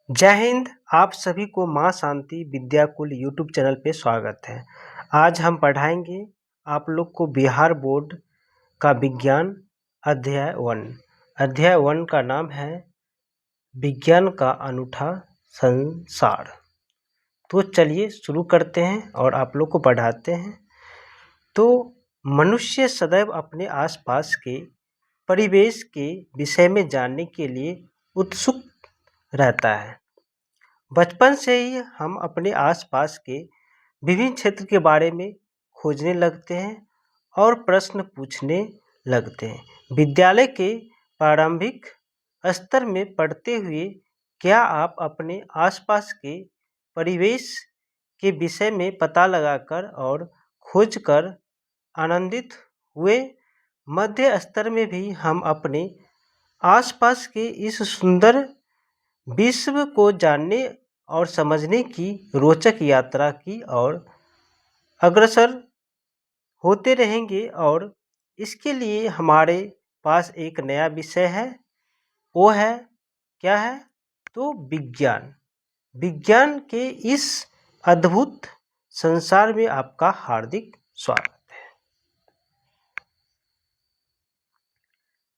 जय हिंद। आप सभी को माँ शांति विद्याकुल यूट्यूब चैनल पे स्वागत है। आज हम पढ़ाएंगे आप लोग को बिहार बोर्ड का विज्ञान अध्याय 1 का नाम है विज्ञान का अनूठा संसार। तो चलिए शुरू करते हैं और आप लोग को पढ़ाते हैं। तो मनुष्य सदैव अपने आसपास के परिवेश के विषय में जानने के लिए उत्सुक रहता है। बचपन से ही हम अपने आसपास के विभिन्न क्षेत्र के बारे में खोजने लगते हैं और प्रश्न पूछने लगते हैं। विद्यालय के प्रारंभिक स्तर में पढ़ते हुए क्या आप अपने आसपास के परिवेश के विषय में पता लगाकर और खोजकर आनंदित हुए? मध्य स्तर में भी हम अपने आसपास के इस सुंदर विश्व को जानने और समझने की रोचक यात्रा की और अग्रसर होते रहेंगे। और इसके लिए हमारे पास एक नया विषय है, वो है क्या है? तो विज्ञान। विज्ञान के इस अद्भुत संसार में आपका हार्दिक स्वागत है।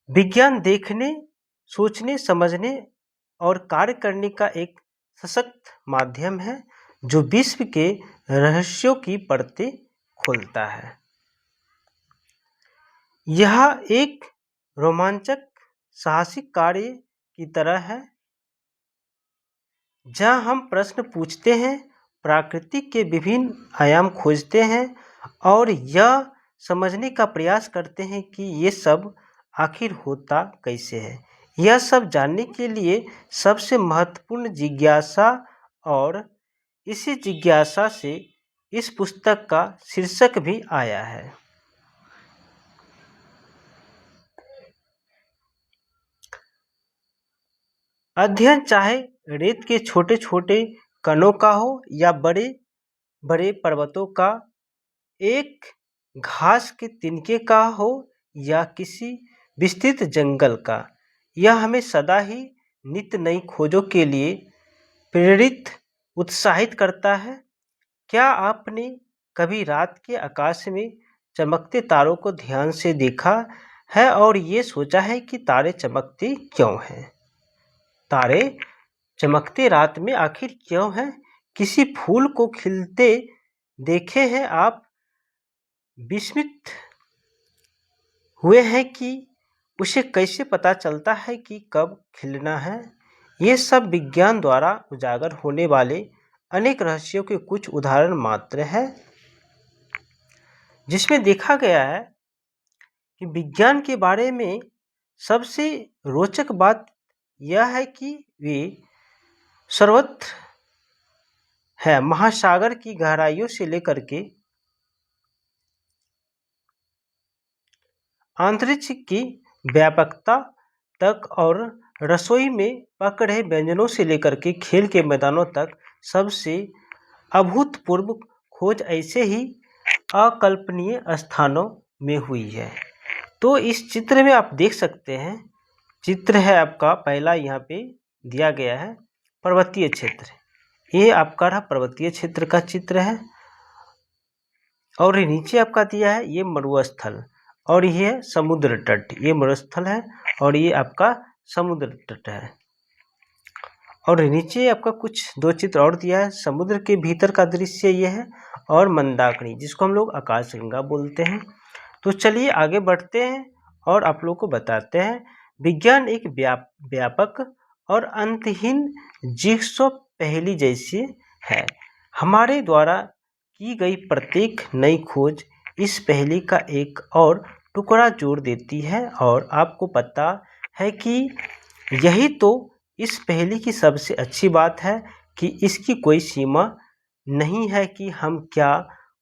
विज्ञान देखने, सोचने, समझने और कार्य करने का एक सशक्त माध्यम है जो विश्व के रहस्यों की परतें खोलता है। यह एक रोमांचक साहसिक कार्य की तरह है जहां हम प्रश्न पूछते हैं, प्रकृति के विभिन्न आयाम खोजते हैं और यह समझने का प्रयास करते हैं कि ये सब आखिर होता कैसे है। यह सब जानने के लिए सबसे महत्वपूर्ण जिज्ञासा, और इसी जिज्ञासा से इस पुस्तक का शीर्षक भी आया है। अध्ययन चाहे रेत के छोटे छोटे कणों का हो या बड़े बड़े पर्वतों का, एक घास के तिनके का हो या किसी विस्तृत जंगल का, यह हमें सदा ही नित्य नई खोजों के लिए प्रेरित, उत्साहित करता है। क्या आपने कभी रात के आकाश में चमकते तारों को ध्यान से देखा है और ये सोचा है कि तारे चमकते क्यों हैं? तारे चमकते रात में आखिर क्यों हैं? किसी फूल को खिलते देखे हैं आप विस्मित हुए हैं कि उसे कैसे पता चलता है कि कब खिलना है? ये सब विज्ञान द्वारा उजागर होने वाले अनेक रहस्यों के कुछ उदाहरण मात्र हैं, जिसमें देखा गया है कि विज्ञान के बारे में सबसे रोचक बात यह है कि वे सर्वत्र है। महासागर की गहराइयों से लेकर के अंतरिक्ष की व्यापकता तक और रसोई में पक रहे व्यंजनों से लेकर के खेल के मैदानों तक, सबसे अभूतपूर्व खोज ऐसे ही अकल्पनीय स्थानों में हुई है। तो इस चित्र में आप देख सकते हैं, चित्र है आपका पहला, यहाँ पे दिया गया है पर्वतीय क्षेत्र। ये आपका रहा पर्वतीय क्षेत्र का चित्र है, और नीचे आपका दिया है ये मरुस्थल, और ये समुद्र तट, ये मरुस्थल है और ये आपका समुद्र तट है। और नीचे आपका कुछ दो चित्र और दिया है, समुद्र के भीतर का दृश्य ये है, और मंदाकिनी जिसको हम लोग आकाशगंगा बोलते हैं। तो चलिए आगे बढ़ते हैं और आप लोग को बताते हैं। विज्ञान एक व्यापक और अंतहीन जिग्सॉ पहेली जैसी है। हमारे द्वारा की गई प्रत्येक नई खोज इस पहेली का एक और टुकड़ा जोड़ देती है, और आपको पता है कि यही तो इस पहेली की सबसे अच्छी बात है कि इसकी कोई सीमा नहीं है कि हम क्या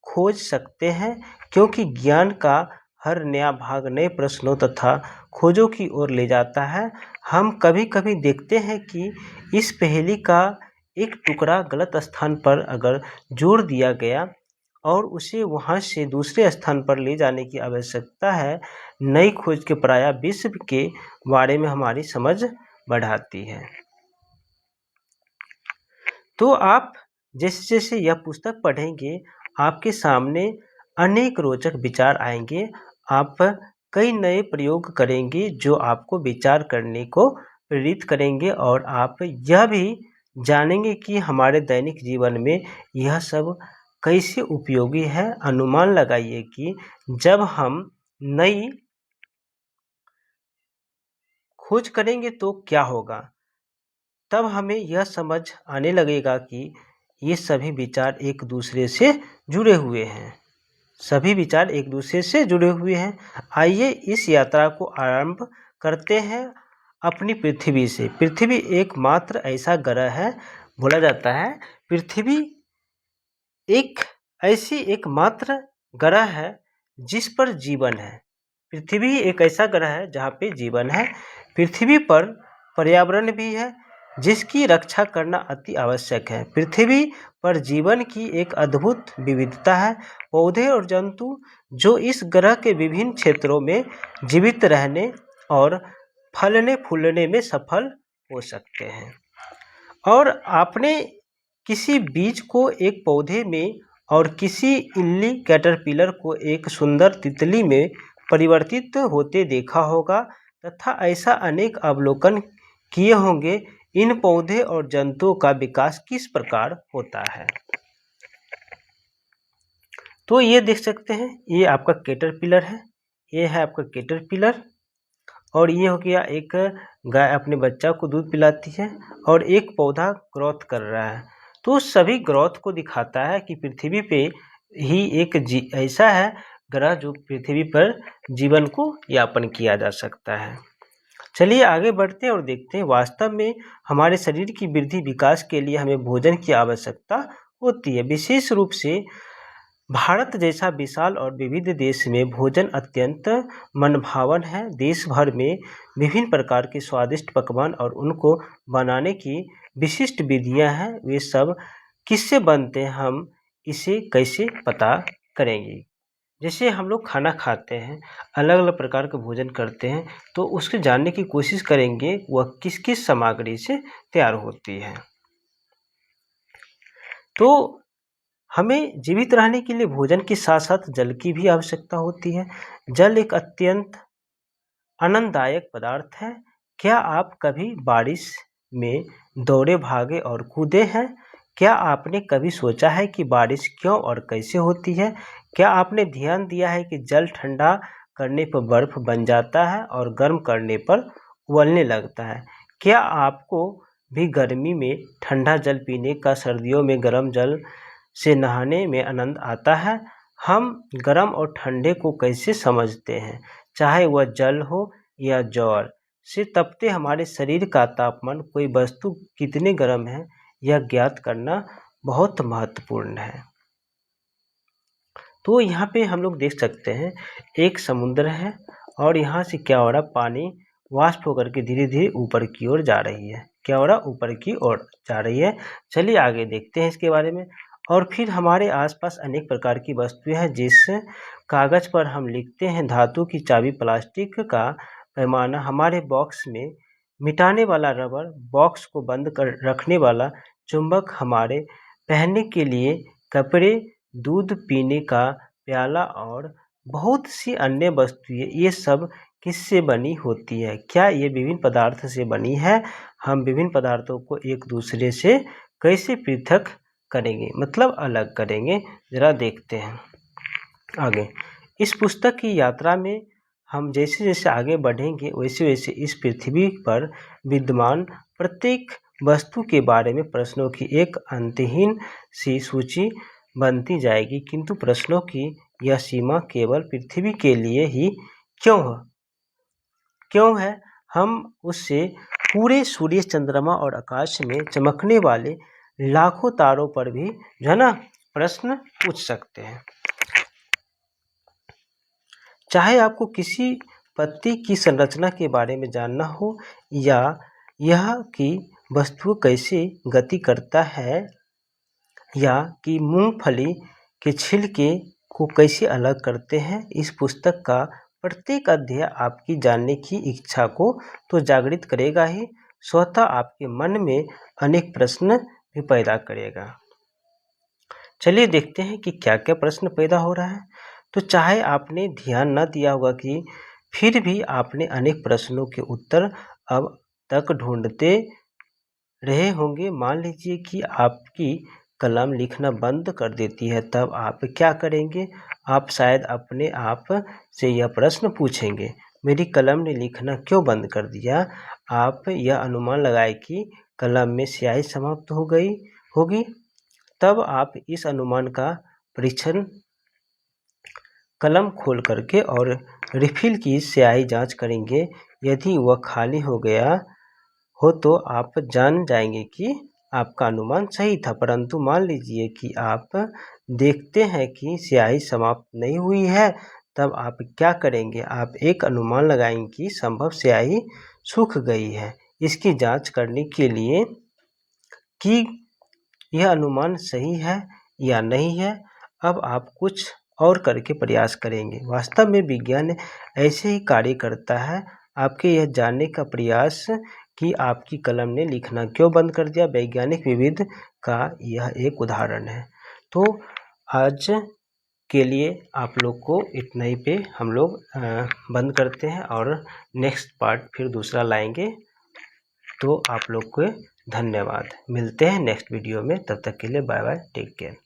खोज सकते हैं, क्योंकि ज्ञान का हर नया भाग नए प्रश्नों तथा खोजों की ओर ले जाता है। हम कभी कभी देखते हैं कि इस पहेली का एक टुकड़ा गलत स्थान पर अगर जोड़ दिया गया और उसे वहां से दूसरे स्थान पर ले जाने की आवश्यकता है, नई खोज के प्राय विश्व के बारे में हमारी समझ बढ़ाती है। तो आप जैसे जैसे यह पुस्तक पढ़ेंगे आपके सामने अनेक रोचक विचार आएंगे। आप कई नए प्रयोग करेंगे जो आपको विचार करने को प्रेरित करेंगे और आप यह भी जानेंगे कि हमारे दैनिक जीवन में यह सब कैसे उपयोगी है। अनुमान लगाइए कि जब हम नई खोज करेंगे तो क्या होगा। तब हमें यह समझ आने लगेगा कि ये सभी विचार एक दूसरे से जुड़े हुए हैं। सभी विचार एक दूसरे से जुड़े हुए हैं। आइए इस यात्रा को आरंभ करते हैं अपनी पृथ्वी से। पृथ्वी एकमात्र ऐसा ग्रह है, बोला जाता है पृथ्वी एक ऐसी एकमात्र ग्रह है जिस पर जीवन है। पृथ्वी एक ऐसा ग्रह है जहाँ पे जीवन है। पृथ्वी पर पर्यावरण भी है जिसकी रक्षा करना अति आवश्यक है। पृथ्वी पर जीवन की एक अद्भुत विविधता है। पौधे और जंतु जो इस ग्रह के विभिन्न क्षेत्रों में जीवित रहने और फलने फूलने में सफल हो सकते हैं। और आपने किसी बीज को एक पौधे में और किसी इल्ली कैटरपिलर को एक सुंदर तितली में परिवर्तित होते देखा होगा तथा ऐसा अनेक अवलोकन किए होंगे। इन पौधे और जंतुओं का विकास किस प्रकार होता है। तो ये देख सकते हैं, ये आपका कैटरपिलर है, ये है आपका कैटरपिलर। और ये हो गया एक गाय अपने बच्चा को दूध पिलाती है और एक पौधा ग्रोथ कर रहा है। तो सभी ग्रोथ को दिखाता है कि पृथ्वी पे ही एक ऐसा है ग्रह जो पृथ्वी पर जीवन को यापन किया जा सकता है। चलिए आगे बढ़ते हैं और देखते हैं वास्तव में हमारे शरीर की वृद्धि विकास के लिए हमें भोजन की आवश्यकता होती है। विशेष रूप से भारत जैसा विशाल और विविध देश में भोजन अत्यंत मनभावन है। देश भर में विभिन्न प्रकार के स्वादिष्ट पकवान और उनको बनाने की विशिष्ट विधियां हैं। वे सब किससे बनते हैं, हम इसे कैसे पता करेंगे। जैसे हम लोग खाना खाते हैं, अलग अलग प्रकार का भोजन करते हैं, तो उसके जानने की कोशिश करेंगे वह किस किस सामग्री से तैयार होती है। तो हमें जीवित रहने के लिए भोजन के साथ साथ जल की भी आवश्यकता होती है। जल एक अत्यंत आनंददायक पदार्थ है। क्या आप कभी बारिश में दौड़े भागे और कूदे हैं? क्या आपने कभी सोचा है कि बारिश क्यों और कैसे होती है? क्या आपने ध्यान दिया है कि जल ठंडा करने पर बर्फ बन जाता है और गर्म करने पर उबलने लगता है? क्या आपको भी गर्मी में ठंडा जल पीने का, सर्दियों में गर्म जल से नहाने में आनंद आता है? हम गर्म और ठंडे को कैसे समझते हैं? चाहे वह जल हो या ज्वार से तपते हमारे शरीर का तापमान, कोई वस्तु कितने गर्म है यह ज्ञात करना बहुत महत्वपूर्ण है। तो यहाँ पे हम लोग देख सकते हैं एक समुद्र है और यहाँ से क्या हो रहा, पानी वाष्प होकर के धीरे धीरे ऊपर की ओर जा रही है। क्या हो रहा, ऊपर की ओर जा रही है। चलिए आगे देखते हैं इसके बारे में। और फिर हमारे आसपास अनेक प्रकार की वस्तुएं हैं जिस कागज पर हम लिखते हैं। धातु की चाबी, प्लास्टिक का पैमाना, हमारे बॉक्स में मिटाने वाला रबर, बॉक्स को बंद कर रखने वाला चुंबक, हमारे पहनने के लिए कपड़े, दूध पीने का प्याला और बहुत सी अन्य वस्तुएं, ये सब किससे बनी होती है? क्या ये विभिन्न पदार्थ से बनी है? हम विभिन्न पदार्थों को एक दूसरे से कैसे पृथक करेंगे, मतलब अलग करेंगे, जरा देखते हैं आगे। इस पुस्तक की यात्रा में हम जैसे जैसे आगे बढ़ेंगे वैसे वैसे इस पृथ्वी पर विद्यमान प्रत्येक वस्तु के बारे में प्रश्नों की एक अंतहीन सी सूची बनती जाएगी। किंतु प्रश्नों की यह सीमा केवल पृथ्वी के लिए ही क्यों है? हम उससे पूरे सूर्य, चंद्रमा और आकाश में चमकने वाले लाखों तारों पर भी जो है ना प्रश्न पूछ सकते हैं। चाहे आपको किसी पत्ती की संरचना के बारे में जानना हो या यह कि वस्तु कैसे गति करता है या कि मूंगफली के छिलके को कैसे अलग करते हैं, इस पुस्तक का प्रत्येक अध्याय आपकी जानने की इच्छा को तो जागृत करेगा ही, स्वतः आपके मन में अनेक प्रश्न भी पैदा करेगा। चलिए देखते हैं कि क्या क्या प्रश्न पैदा हो रहा है। तो चाहे आपने ध्यान न दिया होगा कि फिर भी आपने अनेक प्रश्नों के उत्तर अब तक ढूंढते रहे होंगे। मान लीजिए कि आपकी कलम लिखना बंद कर देती है, तब आप क्या करेंगे? आप शायद अपने आप से यह प्रश्न पूछेंगे, मेरी कलम ने लिखना क्यों बंद कर दिया? आप यह अनुमान लगाए कि कलम में स्याही समाप्त हो गई होगी। तब आप इस अनुमान का परीक्षण कलम खोल करके और रिफिल की स्याही जांच करेंगे। यदि वह खाली हो गया हो तो आप जान जाएंगे कि आपका अनुमान सही था। परंतु मान लीजिए कि आप देखते हैं कि स्याही समाप्त नहीं हुई है, तब आप क्या करेंगे? आप एक अनुमान लगाएंगे कि संभव स्याही सूख गई है। इसकी जांच करने के लिए कि यह अनुमान सही है या नहीं है, अब आप कुछ और करके प्रयास करेंगे। वास्तव में विज्ञान ऐसे ही कार्य करता है। आपके यह जानने का प्रयास कि आपकी कलम ने लिखना क्यों बंद कर दिया, वैज्ञानिक विविध का यह एक उदाहरण है। तो आज के लिए आप लोग को इतना ही पे हम लोग बंद करते हैं और नेक्स्ट पार्ट फिर दूसरा लाएंगे। तो आप लोग को धन्यवाद। मिलते हैं नेक्स्ट वीडियो में, तब तक के लिए बाय बाय, टेक केयर।